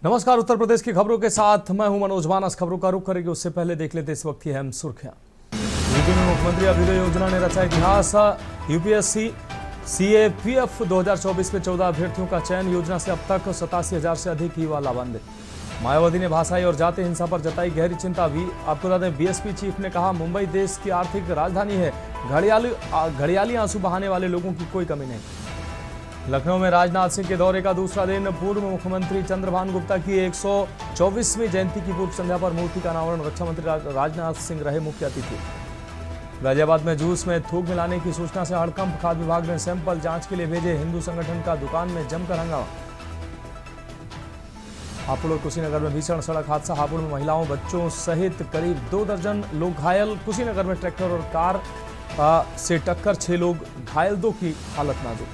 नमस्कार। उत्तर प्रदेश की खबरों के साथ मैं हूं मनोज मानस। खबरों का रुख करेंगे उससे पहले देख लेते इस वक्त की अहम सुर्खियां। यूपी में मुख्यमंत्री अभ्युदय योजना ने रचा इतिहास। यूपीएससी सीएपीएफ 2024 में 14 अभ्यर्थियों का चयन। योजना से अब तक 87,000 से अधिक युवा लाभान्वित। मायावती ने भाषाई और जाति हिंसा पर जताई गहरी चिंता भी। आपको बता दें, बीएसपी चीफ ने कहा मुंबई देश की आर्थिक राजधानी है, घड़ियाली आंसू बहाने वाले लोगों की कोई कमी नहीं। लखनऊ में राजनाथ सिंह के दौरे का दूसरा दिन। पूर्व मुख्यमंत्री चंद्रभान गुप्ता की 124वीं जयंती की पूर्व संध्या पर मूर्ति का अनावरण। रक्षा मंत्री राजनाथ सिंह रहे मुख्य अतिथि। गाजियाबाद में जूस में थूक मिलाने की सूचना से हड़कंप। खाद्य विभाग ने सैंपल जांच के लिए भेजे। हिंदू संगठन का दुकान में जमकर हंगामा। हापुड़ और कुशीनगर में भीषण सड़क हादसा। हापुड़ में महिलाओं बच्चों सहित करीब 2 दर्जन लोग घायल। कुशीनगर में ट्रैक्टर और कार से टक्कर, 6 लोग घायल, 2 की हालत नाजुक।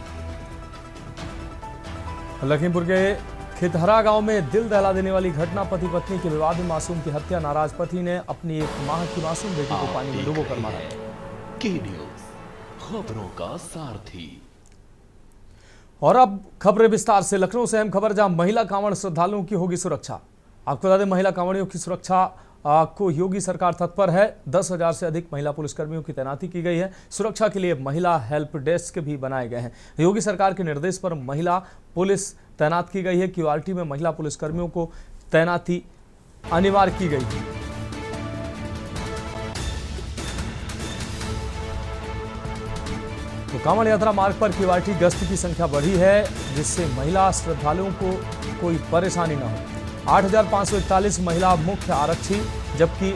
लखीमपुर के खितहरा गांव में दिल दहला देने वाली घटना। पति पत्नी के विवाद में मासूम की हत्या। नाराज पति ने अपनी 1 माह की मासूम बेटी को पानी में डुबोकर मारा। के न्यूज़, खबरों का सारथी। और अब खबरें विस्तार से। लखनऊ से अहम खबर, जहां महिला कांवड़ श्रद्धालुओं की होगी सुरक्षा। आपको बता दें, महिला कांवड़ियों की सुरक्षा को योगी सरकार तत्पर है। 10,000 से अधिक महिला पुलिसकर्मियों की तैनाती की गई है। सुरक्षा के लिए महिला हेल्प डेस्क भी बनाए गए हैं। योगी सरकार के निर्देश पर महिला पुलिस तैनात की गई है। क्यूआरटी में महिला पुलिसकर्मियों को तैनाती अनिवार्य की गई है। तो कांवड़ यात्रा मार्ग पर क्यूआरटी गश्त की संख्या बढ़ी है, जिससे महिला श्रद्धालुओं को कोई परेशानी न हो। 8,541 महिला मुख्य आरक्षी जबकि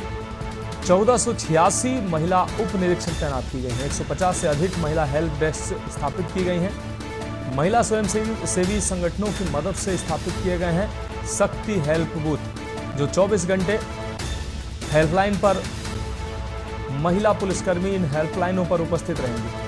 1486 महिला उप निरीक्षक तैनात की गई हैं। 150 से अधिक महिला हेल्प डेस्क स्थापित की गई हैं। महिला स्वयंसेवी संगठनों की मदद से स्थापित किए गए हैं शक्ति हेल्प बूथ, जो 24 घंटे हेल्पलाइन पर महिला पुलिसकर्मी इन हेल्पलाइनों पर उपस्थित रहेंगे।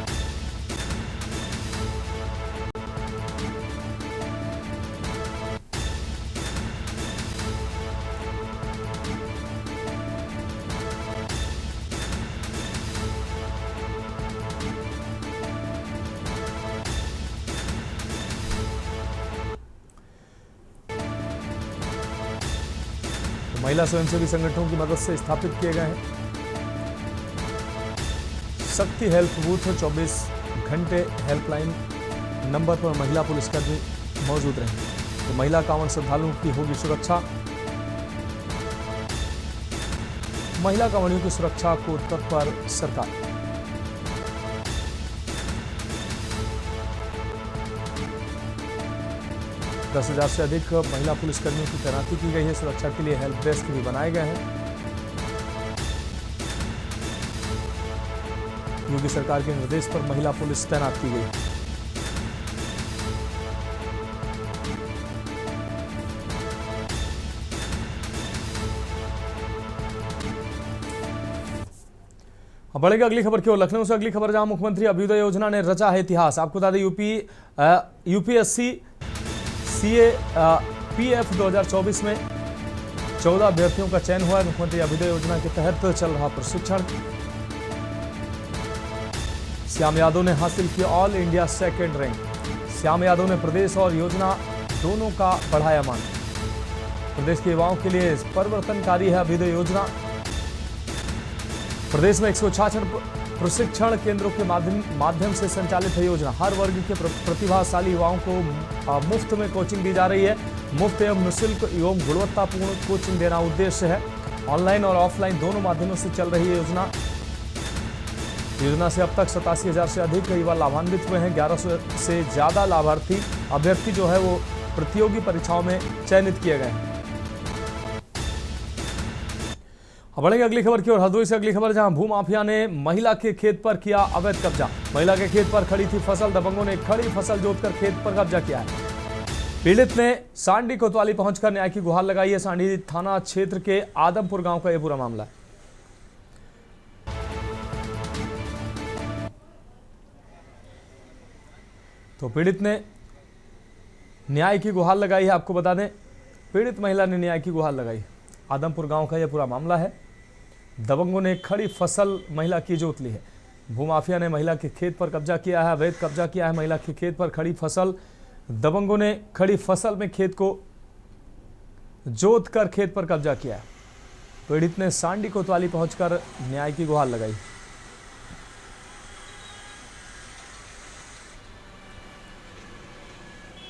महिला स्वयंसेवी संगठनों की मदद से स्थापित किए गए हैं शक्ति हेल्प बूथ। 24 घंटे हेल्पलाइन नंबर पर महिला पुलिसकर्मी मौजूद रहेंगे। तो महिला कांवड़ श्रद्धालुओं की होगी सुरक्षा। महिला कांवड़ियों की सुरक्षा को तत्पर सरकार। दस 10,000 से अधिक महिला पुलिसकर्मियों की तैनाती की गई है। सुरक्षा के लिए हेल्प डेस्क भी बनाए गए हैं। योगी सरकार के निर्देश पर महिला पुलिस तैनात की गई। अब बढ़ेगा अगली खबर की ओर। लखनऊ से अगली खबर, जहां मुख्यमंत्री अभ्युदय योजना ने रचा है इतिहास। आपको बता दें, यूपीएससी सीएपीएफ 2024 में 14 अभ्यर्थियों का चयन हुआ है। मुख्यमंत्री अभ्युदय योजना के तहत चल रहा प्रशिक्षण। श्याम यादव ने हासिल किया all India second rank. Shyam Yadav ने प्रदेश और योजना दोनों का बढ़ाया मान। प्रदेश के युवाओं के लिए परिवर्तनकारी है अभ्युदय योजना। प्रदेश में 166 प्रशिक्षण केंद्रों के माध्यम से संचालित है योजना। हर वर्ग के प्रतिभाशाली युवाओं को मुफ्त में कोचिंग दी जा रही है। मुफ्त एवं निःशुल्क एवं गुणवत्तापूर्ण कोचिंग देना उद्देश्य है। ऑनलाइन और ऑफलाइन दोनों माध्यमों से चल रही है योजना से अब तक 87,000 से अधिक युवा लाभान्वित हुए हैं। 1100 से ज्यादा लाभार्थी अभ्यर्थी जो है वो प्रतियोगी परीक्षाओं में चयनित किए गए हैं। बढ़ेंगे अगली खबर की ओर। हरदोई से अगली खबर, जहां भूमाफिया ने महिला के खेत पर किया अवैध कब्जा। महिला के खेत पर खड़ी थी फसल। दबंगों ने खड़ी फसल जोतकर खेत पर कब्जा किया है। पीड़ित ने सांडी कोतवाली पहुंचकर न्याय की गुहार लगाई है। सांडी थाना क्षेत्र के आदमपुर गांव का यह पूरा मामला है। तो पीड़ित ने न्याय की गुहार लगाई है। आपको बता दें, पीड़ित महिला ने न्याय की गुहार लगाई। आदमपुर गांव का यह पूरा मामला है। दबंगों ने खड़ी फसल महिला की जोत ली है। भूमाफिया ने महिला के खेत पर कब्जा किया है, अवैध कब्जा किया है महिला के खेत पर खड़ी फसल। दबंगों ने खड़ी फसल में खेत को जोत कर खेत पर कब्जा किया है। पीड़ित ने सांडी कोतवाली पहुंचकर न्याय की गुहार लगाई।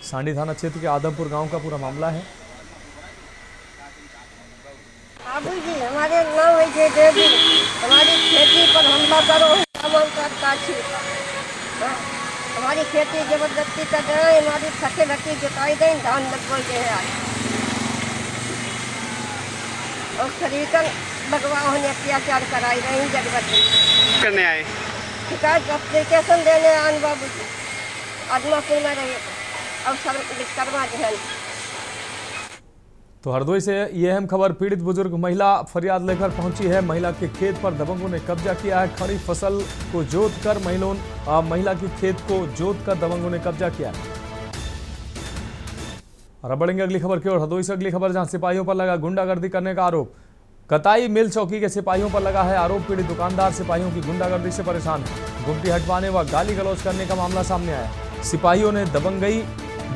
सांडी थाना क्षेत्र के आदमपुर गांव का पूरा मामला है। बाबू जी हमारे नाम है देवी, हमारी खेती पर हमला करो, हमारी खेती जबरदस्ती कर रहे हैं, हमारी फटे भट्टी जुटाई दें, धान लगभग गए हैं और शरीर भगवान ने अत्याचार कराई रहे हैं जबरदस्ती करने आए। शिकायत एप्लीकेशन देने आन बाबू जी आदमापुर में रहे और सब विश्वकर्मा जहन। तो हरदोई से यह अहम खबर, पीड़ित बुजुर्ग महिला फरियाद लेकर पहुंची है। महिला के खेत पर दबंगों ने कब्जा किया है। खड़ी फसल को जोत कर महिला के खेत को जोत कर दबंगों ने कब्जा किया है। और अब बढ़ेंगे अगली खबर की ओर। हरदोई से अगली खबर, जहां सिपाहियों पर लगा गुंडागर्दी करने का आरोप। कताई मिल चौकी के सिपाहियों पर लगा है आरोप। पीड़ित दुकानदार सिपाहियों की गुंडागर्दी से परेशान है। गुमटी हटवाने व गाली गलौज करने का मामला सामने आया। सिपाहियों ने दबंगई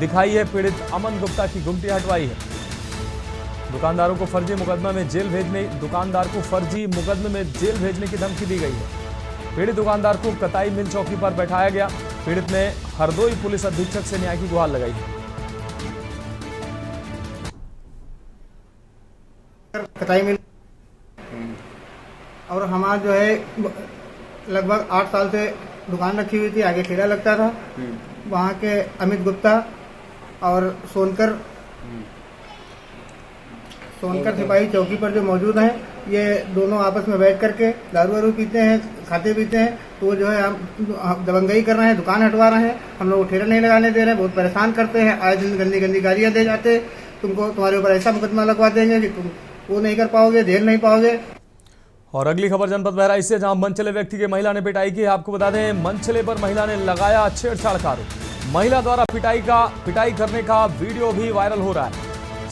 दिखाई है। पीड़ित अमन गुप्ता की गुमटी हटवाई है। दुकानदार को फर्जी मुकदमे में जेल भेजने की धमकी दी गई है। पीड़ित दुकानदार को कताई मिल चौकी पर बैठाया गया। पीड़ित ने हरदोई पुलिस अधीक्षक से न्याय की गुहार लगाई है। कताई मिल और हमारा जो है लगभग 8 साल से दुकान रखी हुई थी, आगे ठेला लगता था। वहाँ के अमित गुप्ता और सोनकर सिपाही चौकी पर जो मौजूद हैं, ये दोनों आपस में बैठ करके दारू वारू पीते हैं, खाते पीते हैं। तो वो जो है हम दबंगई कर रहे हैं, दुकान हटवा रहे हैं, हम लोग ठेला नहीं लगाने दे रहे हैं, बहुत परेशान करते हैं। आए दिन गंदी गंदी गालियाँ दे जाते, तुम्हारे ऊपर ऐसा मुकदमा लगवा देंगे कि तुम वो नहीं कर पाओगे, झेल नहीं पाओगे। और अगली खबर जनपद बहराइच से, जहां मनचले व्यक्ति की महिला ने पिटाई की। आपको बता दें, मनचले पर महिला ने लगाया छेड़छाड़ का आरोप। महिला द्वारा पिटाई करने का वीडियो भी वायरल हो रहा है।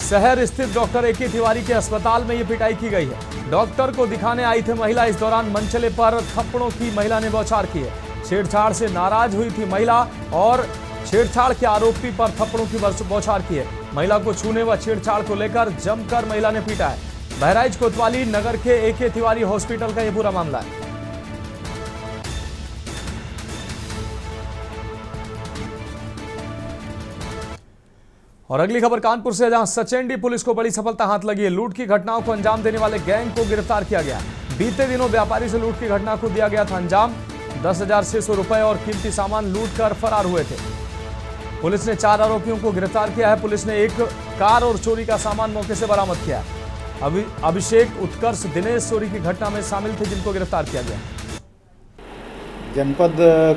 शहर स्थित डॉक्टर ए.के. तिवारी के अस्पताल में ये पिटाई की गई है। डॉक्टर को दिखाने आई थी महिला। इस दौरान मनचले पर थप्पड़ों की महिला ने बौछार की है। छेड़छाड़ से नाराज हुई थी महिला और छेड़छाड़ के आरोपी पर थप्पड़ों की बौछार की है। महिला को छूने व छेड़छाड़ को लेकर जमकर महिला ने पीटा है। बहराइच कोतवाली नगर के ए.के. तिवारी हॉस्पिटल का यह पूरा मामला है। और अगली खबर कानपुर से, जहां सचेंडी पुलिस को बड़ी सफलता हाथ लगी है। लूट की घटनाओं को अंजाम देने वाले गैंग को गिरफ्तार किया गया। बीते दिनों व्यापारी से लूट की घटना को दिया गया था अंजाम। 10,600 रुपए और कीमती सामान लूट कर फरार हुए थे। पुलिस ने 4 आरोपियों को गिरफ्तार किया है। पुलिस ने एक कार और चोरी का सामान मौके से बरामद किया है। अभिषेक, उत्कर्ष, दिनेश चोरी की घटना में शामिल थे, जिनको गिरफ्तार किया गया। जनपद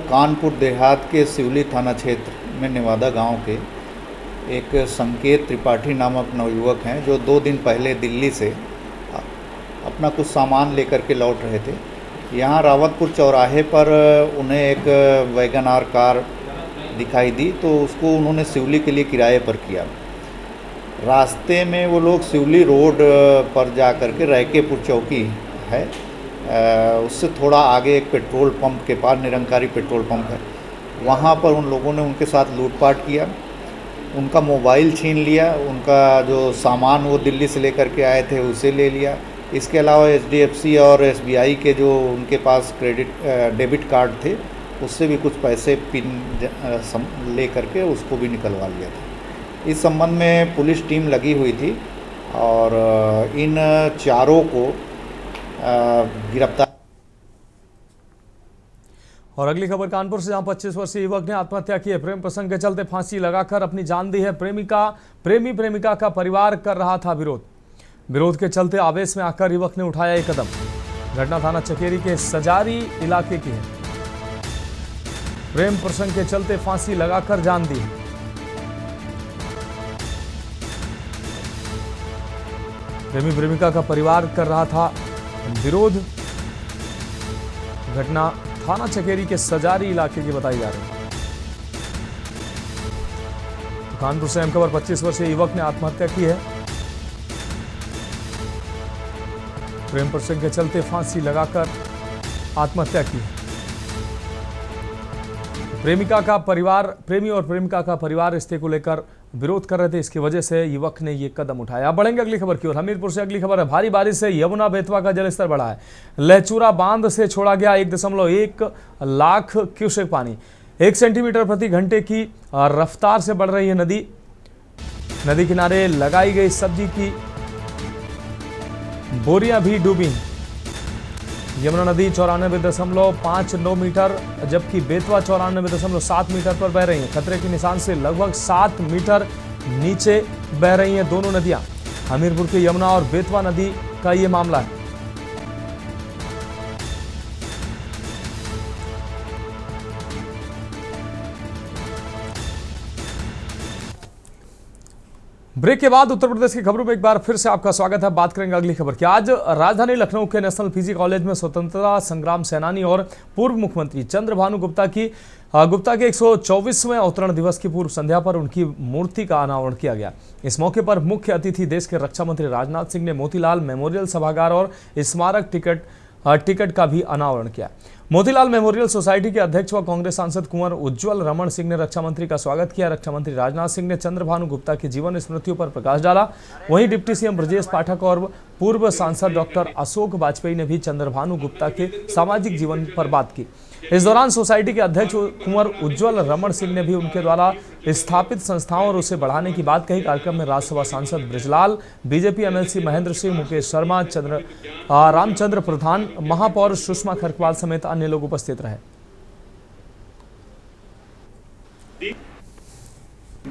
कानपुर देहात के सिवली थाना क्षेत्र में नेवादा गांव के एक संकेत त्रिपाठी नामक नवयुवक हैं, जो 2 दिन पहले दिल्ली से अपना कुछ सामान लेकर के लौट रहे थे। यहाँ रावतपुर चौराहे पर उन्हें एक वैगन आर कार दिखाई दी, तो उसको उन्होंने सिवली के लिए किराए पर किया। रास्ते में वो लोग सिवली रोड पर जा कर के रैकेपुर चौकी है, उससे थोड़ा आगे एक पेट्रोल पंप के पास, निरंकारी पेट्रोल पंप है, वहाँ पर उन लोगों ने उनके साथ लूटपाट किया। उनका मोबाइल छीन लिया, उनका जो सामान वो दिल्ली से लेकर के आए थे उसे ले लिया। इसके अलावा HDFC और SBI के जो उनके पास डेबिट कार्ड थे, उससे भी कुछ पैसे पिन ले करके उसको भी निकलवा लिया था। इस संबंध में पुलिस टीम लगी हुई थी और इन चारों को गिरफ्तार। और अगली खबर कानपुर से, जहां 25 वर्षीय युवक ने आत्महत्या की है। प्रेम प्रसंग के चलते फांसी लगाकर अपनी जान दी है। प्रेमिका का परिवार कर रहा था विरोध के चलते आवेश में आकर युवक ने उठाया एक कदम। घटना थाना चकेरी के सजारी इलाके की है। प्रेम प्रसंग के चलते फांसी लगाकर जान दी। प्रेमिका का परिवार कर रहा था विरोध। घटना थाना चकेरी के सजारी इलाके की बताई जा रही है। कानपुर से अहम खबर, 25 वर्षीय युवक ने आत्महत्या की है। प्रेम प्रसंग के चलते फांसी लगाकर आत्महत्या की है। प्रेमी और प्रेमिका का परिवार रिश्ते को लेकर विरोध कर रहे थे। इसकी वजह से युवक ने ये कदम उठाया। अब बढ़ेंगे अगली खबर की ओर। हमीरपुर से अगली खबर है। भारी बारिश से यमुना बेतवा का जलस्तर बढ़ा है। लहचूरा बांध से छोड़ा गया 1.1 लाख क्यूसेक पानी। 1 सेंटीमीटर प्रति घंटे की रफ्तार से बढ़ रही है नदी। नदी किनारे लगाई गई सब्जी की बोरियां भी डूबी। यमुना नदी 94.59 मीटर जबकि बेतवा 94.7 मीटर पर बह रही है। खतरे के निशान से लगभग 7 मीटर नीचे बह रही हैं दोनों नदियां। हमीरपुर की यमुना और बेतवा नदी का ये मामला है। ब्रेक के बाद उत्तर प्रदेश की खबरों में एक बार फिर से आपका स्वागत है। बात करेंगे अगली खबर की। आज राजधानी लखनऊ के नेशनल पीजी कॉलेज में स्वतंत्रता संग्राम सेनानी और पूर्व मुख्यमंत्री चंद्रभानु गुप्ता के 124वें अवतरण दिवस की पूर्व संध्या पर उनकी मूर्ति का अनावरण किया गया। इस मौके पर मुख्य अतिथि देश के रक्षा मंत्री राजनाथ सिंह ने मोतीलाल मेमोरियल सभागार और स्मारक टिकट का भी अनावरण किया। मोतीलाल मेमोरियल सोसाइटी के अध्यक्ष व कांग्रेस सांसद कुंवर उज्ज्वल रमण सिंह ने रक्षा मंत्री का स्वागत किया। रक्षा मंत्री राजनाथ सिंह ने चंद्रभानु गुप्ता की जीवन स्मृतियों पर प्रकाश डाला। वहीं डिप्टी सीएम ब्रजेश पाठक और पूर्व सांसद डॉक्टर अशोक वाजपेयी ने भी चंद्रभानु गुप्ता के सामाजिक जीवन पर बात की। इस दौरान सोसाइटी के अध्यक्ष कुंवर उज्ज्वल रमण सिंह ने भी उनके द्वारा स्थापित संस्थाओं और उसे बढ़ाने की बात कही। कार्यक्रम में राज्यसभा सांसद ब्रिजलाल, बीजेपी एमएलसी महेंद्र सिंह, मुकेश शर्मा, रामचंद्र प्रधान, महापौर सुषमा खरकवाल समेत अन्य लोग उपस्थित रहे।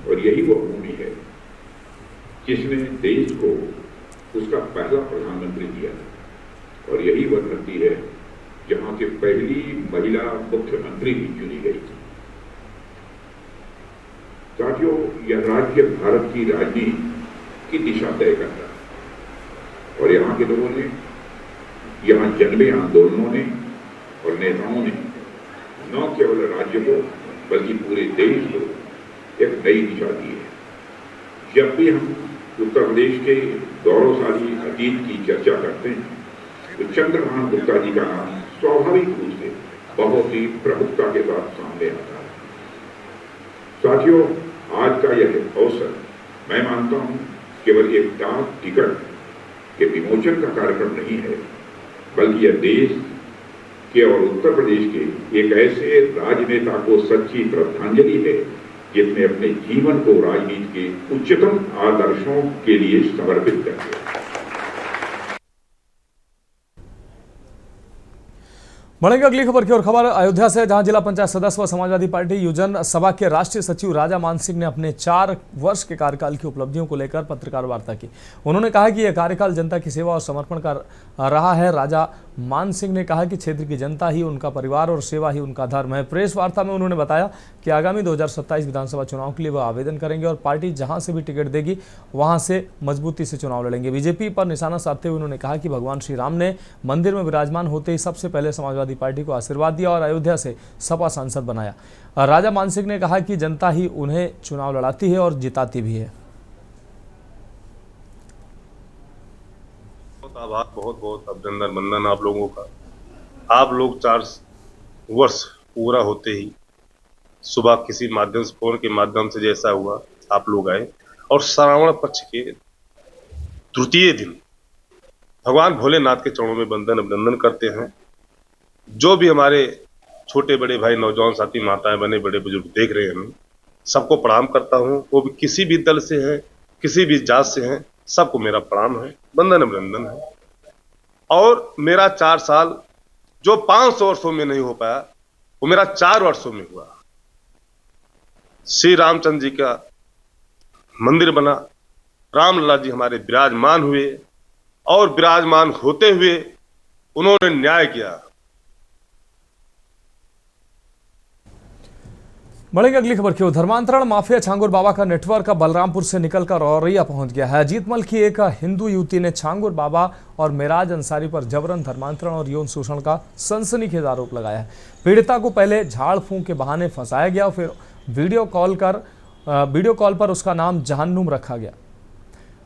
और यही वो भूमि है जिसने देश को उसका पहला प्रधानमंत्री दिया और यही वह धरती है जहां की पहली महिला मुख्यमंत्री भी चुनी गई। साथियों, यह राज्य भारत की राजनीति की दिशा तय करता है और यहाँ के लोगों ने, यहाँ जन्मे आंदोलनों ने और नेताओं ने न केवल राज्य को बल्कि पूरे देश को एक नई दिशा दी है। जब भी हम उत्तर प्रदेश के गौरवशाली अतीत की चर्चा करते हैं तो चंद्रभानु गुप्ता जी का नाम स्वाभाविक रूप से बहुत ही प्रमुखता के साथ सामने आता है। साथियों, आज का यह अवसर मैं मानता हूं केवल एक डाक टिकट के विमोचन का कार्यक्रम नहीं है, बल्कि यह देश के और उत्तर प्रदेश के एक ऐसे राजनेता को सच्ची श्रद्धांजलि है जिसने अपने जीवन को राजनीति के उच्चतम आदर्शों के लिए समर्पित कर दिया। बढ़ेंगे अगली खबर की ओर। खबर अयोध्या से, जहां जिला पंचायत सदस्य व समाजवादी पार्टी युवजन सभा के राष्ट्रीय सचिव राजा मान सिंह ने अपने 4 वर्ष के कार्यकाल की उपलब्धियों को लेकर पत्रकार वार्ता की। उन्होंने कहा कि यह कार्यकाल जनता की सेवा और समर्पण का रहा है। राजा मान सिंह ने कहा कि क्षेत्र की जनता ही उनका परिवार और सेवा ही उनका धर्म है। प्रेस वार्ता में उन्होंने बताया कि आगामी 2027 विधानसभा चुनाव के लिए वह आवेदन करेंगे और पार्टी जहां से भी टिकट देगी वहां से मजबूती से चुनाव लड़ेंगे। बीजेपी पर निशाना साधते हुए उन्होंने कहा कि भगवान श्री राम ने मंदिर में विराजमान होते ही सबसे पहले समाजवादी पार्टी को आशीर्वाद दिया और अयोध्या से सपा सांसद बनाया। राजा मान सिंह ने कहा कि जनता ही उन्हें चुनाव लड़ाती है और जिताती भी है। आभार, बहुत बहुत अभिनंदन वंदन आप लोगों का। आप लोग 4 वर्ष पूरा होते ही सुबह किसी माध्यम से, फोन के माध्यम से जैसा हुआ, आप लोग आए और श्रावण पक्ष के तृतीय दिन भगवान भोलेनाथ के चरणों में वंदन अभिनंदन करते हैं। जो भी हमारे छोटे बड़े भाई, नौजवान साथी, माताएं, बने बड़े बुजुर्ग देख रहे हैं, सबको प्रणाम करता हूं। वो भी किसी भी दल से है, किसी भी जात से हैं, सबको मेरा प्रणाम है, वंदन अभिनंदन है। और मेरा 4 साल जो 500 वर्षों में नहीं हो पाया वो मेरा 4 वर्षों में हुआ। श्री रामचंद्र जी का मंदिर बना, रामलला जी हमारे विराजमान हुए और विराजमान होते हुए उन्होंने न्याय किया। बढ़ेंगे अगली खबर की ओर। धर्मांतरण माफिया छांगुर बाबा का नेटवर्क बलरामपुर से निकलकर औरैया पहुंच गया है। अजीतमल की एक हिंदू युवती ने छांगुर बाबा और मेराज अंसारी पर जबरन धर्मांतरण और यौन शोषण का सनसनीखेज आरोप लगाया है। पीड़िता को पहले झाड़ फूंक के बहाने फंसाया गया, फिर वीडियो कॉल पर उसका नाम जहन्नुम रखा गया।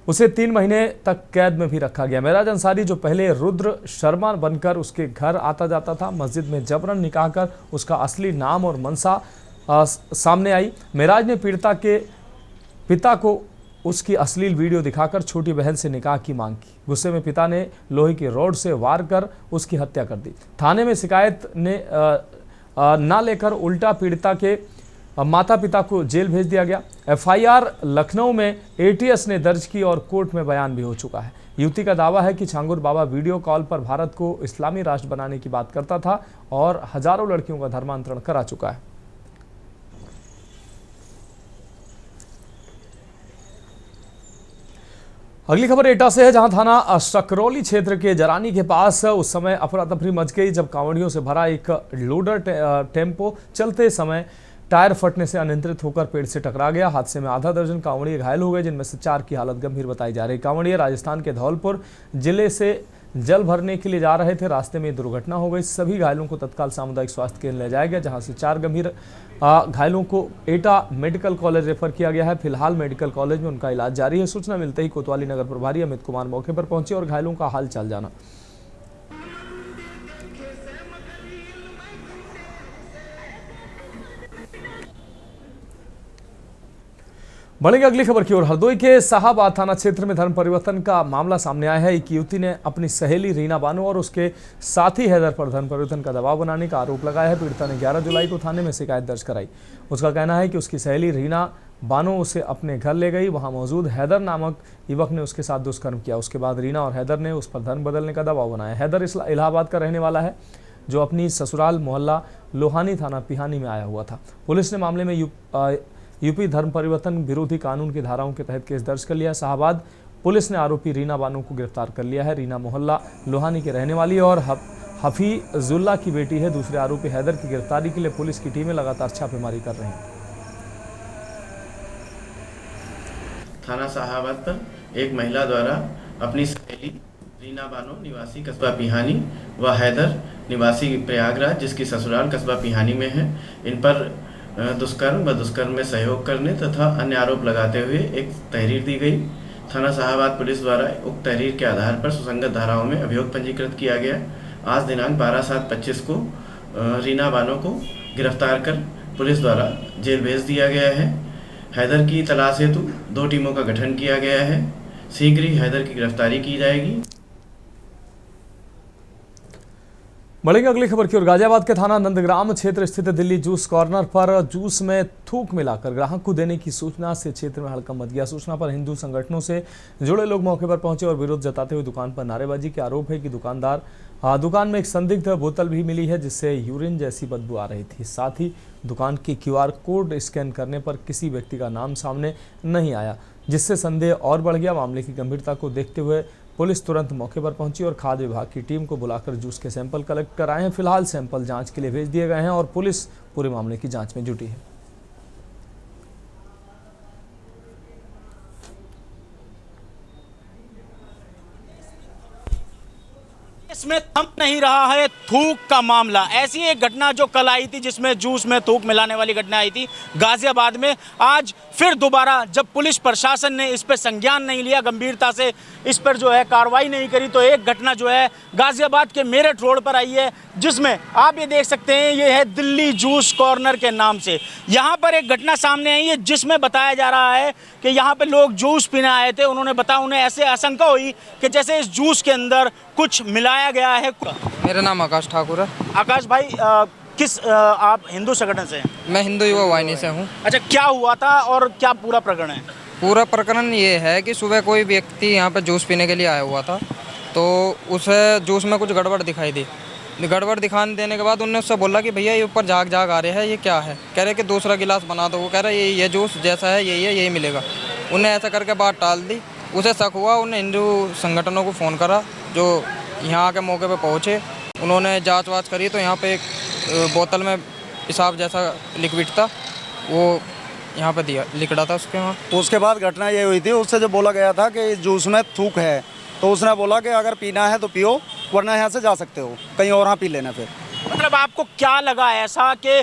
उसे 3 महीने तक कैद में भी रखा गया। मेराज अंसारी, जो पहले रुद्र शर्मा बनकर उसके घर आता जाता था, मस्जिद में जबरन निकाह कर उसका असली नाम और मनसा सामने आई। मेराज ने पीड़िता के पिता को उसकी अश्लील वीडियो दिखाकर छोटी बहन से निकाह की मांग की। गुस्से में पिता ने लोहे की रॉड से वार कर उसकी हत्या कर दी। थाने में शिकायत ने ना लेकर उल्टा पीड़िता के माता पिता को जेल भेज दिया गया। एफआईआर लखनऊ में एटीएस ने दर्ज की और कोर्ट में बयान भी हो चुका है। युवती का दावा है कि छांगुर बाबा वीडियो कॉल पर भारत को इस्लामी राष्ट्र बनाने की बात करता था और हजारों लड़कियों का धर्मांतरण करा चुका है। अगली खबर एटा से है, जहां थाना सकरौली क्षेत्र के जरानी के पास उस समय अफरा तफरी मच गई जब कांवड़ियों से भरा एक लोडर टेम्पो चलते समय टायर फटने से अनियंत्रित होकर पेड़ से टकरा गया। हादसे में आधा दर्जन कांवड़िए घायल हो गए, जिनमें से 4 की हालत गंभीर बताई जा रही। कांवड़िए राजस्थान के धौलपुर जिले से जल भरने के लिए जा रहे थे। रास्ते में दुर्घटना हो गई। सभी घायलों को तत्काल सामुदायिक स्वास्थ्य केंद्र ले जाया गया, जहां से 4 गंभीर घायलों को एटा मेडिकल कॉलेज रेफर किया गया है। फिलहाल मेडिकल कॉलेज में उनका इलाज जारी है। सूचना मिलते ही कोतवाली नगर प्रभारी अमित कुमार मौके पर पहुंचे और घायलों का हाल चाल जाना। बढ़ेंगे अगली खबर की ओर। हरदोई के साहबाद थाना क्षेत्र में धर्म परिवर्तन का मामला सामने आया है। एक युवती ने अपनी सहेली रीना बानो और उसके साथी हैदर पर धर्म परिवर्तन का दबाव बनाने का आरोप लगाया है। पीड़िता ने 11 जुलाई को थाने में शिकायत दर्ज कराई। उसका कहना है कि उसकी सहेली रीना बानो उसे अपने घर ले गई। वहां मौजूद हैदर नामक युवक ने उसके साथ दुष्कर्म किया। उसके बाद रीना और हैदर ने उस पर धर्म बदलने का दबाव बनाया। हैदर इलाहाबाद का रहने वाला है, जो अपनी ससुराल मोहल्ला लोहानी थाना पिहानी में आया हुआ था। पुलिस ने मामले में यूपी धर्म परिवर्तन विरोधी कानून की धाराओं के तहत केस दर्ज कर लिया। शाहबाद पुलिस ने आरोपी रीना बानो को गिरफ्तार कर लिया है। रीना मोहल्ला लोहानी की रहने वाली और हफीजुल्ला की बेटी है। दूसरे आरोपी हैदर की गिरफ्तारी के लिए पुलिस की टीमें लगातार छापेमारी कर रही हैं। थाना शाहबाद पर एक महिला द्वारा अपनी सहेली रीना बानो निवासी कस्बा पिहानी व हैदर निवासी प्रयागराज, जिसकी ससुराल कस्बा पिहानी में है, इन पर दुष्कर्म में सहयोग करने तथा अन्य आरोप लगाते हुए एक तहरीर दी गई। थाना शाहबाद पुलिस द्वारा उक्त तहरीर के आधार पर सुसंगत धाराओं में अभियोग पंजीकृत किया गया। आज दिनांक 12/7/25 को रीना बानो को गिरफ्तार कर पुलिस द्वारा जेल भेज दिया गया है। हैदर की तलाश हेतु 2 टीमों का गठन किया गया है। शीघ्र ही हैदर की गिरफ्तारी की जाएगी। बढ़ेंगे अगली खबर की ओर। गाजियाबाद के थाना नंदग्राम क्षेत्र स्थित दिल्ली जूस कॉर्नर पर जूस में थूक मिलाकर ग्राहक को देने की सूचना से क्षेत्र में हड़कंप मच गया। सूचना पर हिंदू संगठनों से जुड़े लोग मौके पर पहुंचे और विरोध जताते हुए दुकान पर नारेबाजी के आरोप है कि दुकान में एक संदिग्ध बोतल भी मिली है, जिससे यूरिन जैसी बदबू आ रही थी। साथ ही दुकान की QR कोड स्कैन करने पर किसी व्यक्ति का नाम सामने नहीं आया, जिससे संदेह और बढ़ गया। मामले की गंभीरता को देखते हुए पुलिस तुरंत मौके पर पहुंची और खाद्य विभाग की टीम को बुलाकर जूस के सैंपल कलेक्ट कराए हैं। फिलहाल सैंपल जांच के लिए भेज दिए गए हैं और पुलिस पूरे मामले की जांच में जुटी है। इसमें थम नहीं रहा है थूक का मामला। ऐसी एक घटना जो कल आई थी, जिसमें जूस में थूक मिलाने वाली घटना आई थी गाजियाबाद में, आज फिर दोबारा जब पुलिस प्रशासन ने इस पर संज्ञान नहीं लिया, गंभीरता से इस पर जो है कार्रवाई नहीं करी, तो एक घटना जो है गाजियाबाद के मेरठ रोड पर आई है, जिसमें आप ये देख सकते हैं, ये है दिल्ली जूस कॉर्नर के नाम से। यहाँ पर एक घटना सामने आई है जिसमें बताया जा रहा है कि यहाँ पे लोग जूस पीने आए थे। उन्होंने बताया उन्हें ऐसे आशंका हुई कि जैसे इस जूस के अंदर कुछ मिलाया गया है। मेरा नाम आकाश ठाकुर है। आकाश भाई, आप हिंदू संगठन से हैं? मैं हिंदू युवा वाहिनी से हूँ। अच्छा, क्या हुआ था और क्या पूरा प्रकरण है? पूरा प्रकरण ये है कि सुबह कोई व्यक्ति यहाँ पर जूस पीने के लिए आया हुआ था, तो उसे जूस में कुछ गड़बड़ दिखाई दी। गड़बड़ दिखाने देने के बाद उन्होंने उससे बोला कि भैया ये ऊपर झाग आ रहे हैं, ये क्या है? कह रहे कि दूसरा गिलास बना दो। वो कह रहे ये जूस जैसा है यही मिलेगा। उन्हें ऐसा करके बात टाल दी। उसे शक हुआ, उन्हें हिंदू संगठनों को फ़ोन करा, जो यहाँ के मौके पे पहुँचे। उन्होंने जांच वाच करी तो यहाँ पे एक बोतल में पेशाब जैसा लिक्विड था, वो यहाँ पे लिखड़ा था उसके वहाँ। उसके बाद घटना ये हुई थी, उससे जो बोला गया था कि जूस में थूक है, तो उसने बोला कि अगर पीना है तो पियो, वरना यहाँ से जा सकते हो, कहीं और यहाँ पी लेना। फिर मतलब आपको क्या लगा ऐसा कि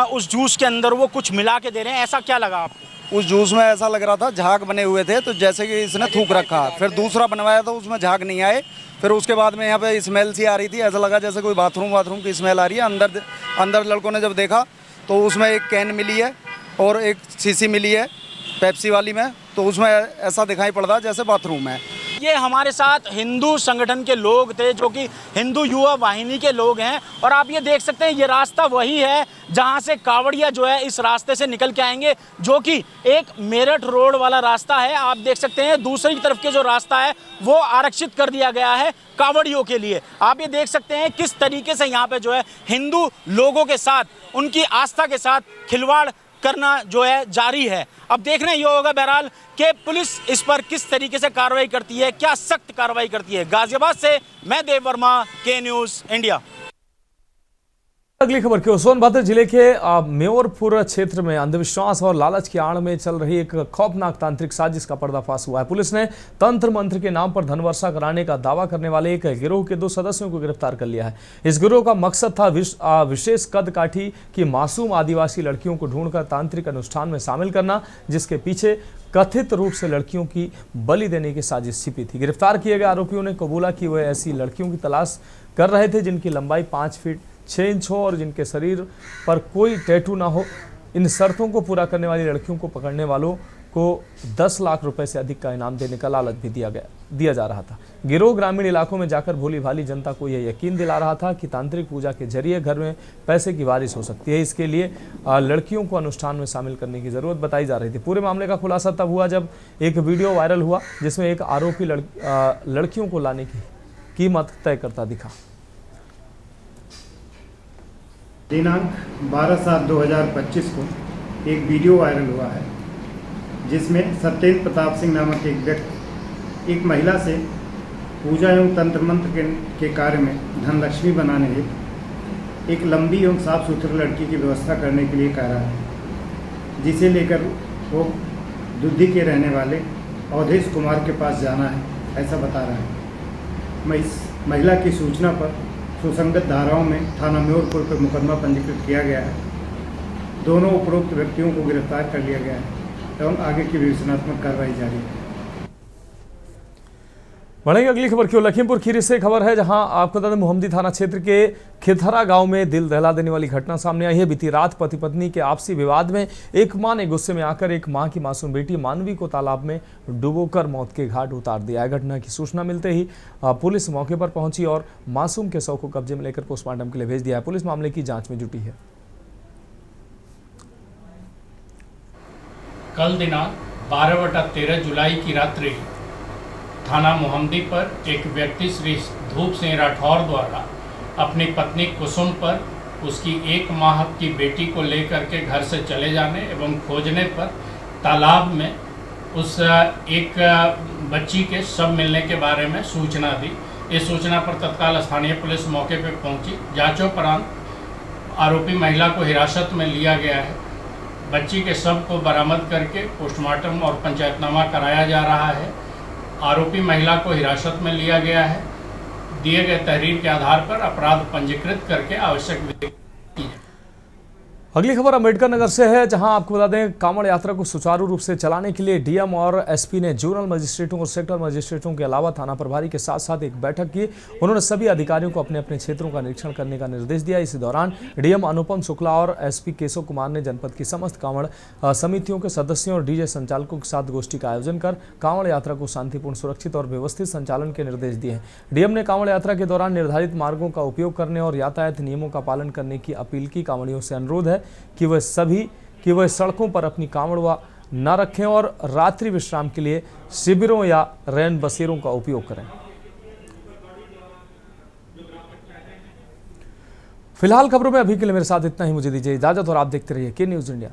उस जूस के अंदर वो कुछ मिला के दे रहे हैं, ऐसा क्या लगा आपको? उस जूस में ऐसा लग रहा था झाग बने हुए थे, तो जैसे कि इसने थूक रखा। फिर दूसरा बनवाया तो उसमें झाग नहीं आए। फिर उसके बाद में यहाँ पे स्मेल सी आ रही थी, ऐसा लगा जैसे कोई बाथरूम की स्मेल आ रही है। अंदर लड़कों ने जब देखा तो उसमें एक कैन मिली है और एक शीशी मिली है पेप्सी वाली में, तो उसमें ऐसा दिखाई पड़ रहा जैसे बाथरूम है। ये हमारे साथ हिंदू संगठन के लोग थे जो कि हिंदू युवा वाहिनी के लोग हैं, और आप ये देख सकते हैं ये रास्ता वही है जहां से कांवड़िया जो है इस रास्ते से निकल के आएंगे, जो कि एक मेरठ रोड वाला रास्ता है। आप देख सकते हैं दूसरी तरफ के जो रास्ता है वो आरक्षित कर दिया गया है कांवड़ियों के लिए। आप ये देख सकते हैं किस तरीके से यहाँ पे जो है हिंदू लोगों के साथ, उनकी आस्था के साथ खिलवाड़ करना जो है जारी है। अब देखना ये होगा बहरहाल कि पुलिस इस पर किस तरीके से कार्रवाई करती है, क्या सख्त कार्रवाई करती है। गाजियाबाद से मैं देव वर्मा, के न्यूज़ इंडिया। अगली खबर की सोनभद्र जिले के मेयरपुर क्षेत्र में अंधविश्वास और लालच की आड़ में चल रही एक खौफनाक तांत्रिक साजिश का पर्दाफाश हुआ है। पुलिस ने तंत्र मंत्र के नाम पर धनवर्षा कराने का दावा करने वाले एक गिरोह के 2 सदस्यों को गिरफ्तार कर लिया है। इस गिरोह का मकसद था विशेष कद काठी की मासूम आदिवासी लड़कियों को ढूंढकर तांत्रिक अनुष्ठान में शामिल करना, जिसके पीछे कथित रूप से लड़कियों की बलि देने की साजिश छिपी थी। गिरफ्तार किए गए आरोपियों ने कबूला कि वह ऐसी लड़कियों की तलाश कर रहे थे जिनकी लंबाई 5 फीट 6 इंच हो और जिनके शरीर पर कोई टैटू ना हो। इन शर्तों को पूरा करने वाली लड़कियों को पकड़ने वालों को 10 लाख रुपए से अधिक का इनाम देने का लालच भी दिया जा रहा था। गिरोह ग्रामीण इलाकों में जाकर भोली भाली जनता को यह यकीन दिला रहा था कि तांत्रिक पूजा के जरिए घर में पैसे की बारिश हो सकती है। इसके लिए लड़कियों को अनुष्ठान में शामिल करने की जरूरत बताई जा रही थी। पूरे मामले का खुलासा तब हुआ जब एक वीडियो वायरल हुआ जिसमें एक आरोपी लड़कियों को लाने की कीमत तय करता दिखा। दिनांक 12/7/2025 को एक वीडियो वायरल हुआ है जिसमें सत्येंद्र प्रताप सिंह नामक एक व्यक्ति एक महिला से पूजा एवं तंत्र मंत्र के कार्य में धनलक्ष्मी बनाने हेतु एक लंबी एवं साफ सुथरी लड़की की व्यवस्था करने के लिए कह रहा है, जिसे लेकर वो दुद्धि के रहने वाले अवधेश कुमार के पास जाना है, ऐसा बता रहा है। इस महिला की सूचना पर सुसंगत धाराओं में थाना मेयरपुर पर मुकदमा पंजीकृत किया गया है। दोनों उपरोक्त व्यक्तियों को गिरफ्तार कर लिया गया है एवं आगे की विवेचनात्मक कार्रवाई जारी है। बढ़ेंगे अगली खबर की ओर। लखीमपुर खीरी से खबर है जहां आपको बता दें मोहम्मदी थाना क्षेत्र के खिथरा गांव में दिल दहला देने वाली घटना सामने आई है। बीती रात पति पत्नी के आपसी विवाद में एक मां ने गुस्से में आकर एक मां की मासूम बेटी मानवी को तालाब में डुबोकर मौत के घाट उतार दिया है। घटना की सूचना मिलते ही पुलिस मौके पर पहुंची और मासूम के शव को कब्जे में लेकर पोस्टमार्टम के लिए भेज दिया है। पुलिस मामले की जांच में जुटी है। कल दिनांक 12/13 जुलाई की रात्रि थाना मोहम्मदी पर एक व्यक्ति श्री धूप सिंह राठौर द्वारा अपनी पत्नी कुसुम पर उसकी 1 माह की बेटी को लेकर के घर से चले जाने एवं खोजने पर तालाब में उस एक बच्ची के शव मिलने के बारे में सूचना दी। इस सूचना पर तत्काल स्थानीय पुलिस मौके पर पहुंची। जांचोपरांत आरोपी महिला को हिरासत में लिया गया है। बच्ची के शव को बरामद करके पोस्टमार्टम और पंचायतनामा कराया जा रहा है। आरोपी महिला को हिरासत में लिया गया है। दिए गए तहरीर के आधार पर अपराध पंजीकृत करके आवश्यक विधि की जाए। अगली खबर अम्बेडकर नगर से है जहां आपको बता दें कांवड़ यात्रा को सुचारू रूप से चलाने के लिए डीएम और एसपी ने जोनल मजिस्ट्रेटों और सेक्टर मजिस्ट्रेटों के अलावा थाना प्रभारी के साथ साथ एक बैठक की। उन्होंने सभी अधिकारियों को अपने अपने क्षेत्रों का निरीक्षण करने का निर्देश दिया। इसी दौरान डीएम अनुपम शुक्ला और एसपी केशव कुमार ने जनपद की समस्त कांवड़ समितियों के सदस्यों और डीजे संचालकों के साथ गोष्ठी का आयोजन कर कांवड़ यात्रा को शांतिपूर्ण, सुरक्षित और व्यवस्थित संचालन के निर्देश दिए हैं। डीएम ने कांवड़ यात्रा के दौरान निर्धारित मार्गों का उपयोग करने और यातायात नियमों का पालन करने की अपील की। कांवड़ियों से अनुरोध है कि वह सड़कों पर अपनी कांवड़ न रखें और रात्रि विश्राम के लिए शिविरों या रैन बसेरों का उपयोग करें। फिलहाल खबरों में अभी के लिए मेरे साथ इतना ही। मुझे दीजिए इजाजत और आप देखते रहिए के न्यूज़ इंडिया।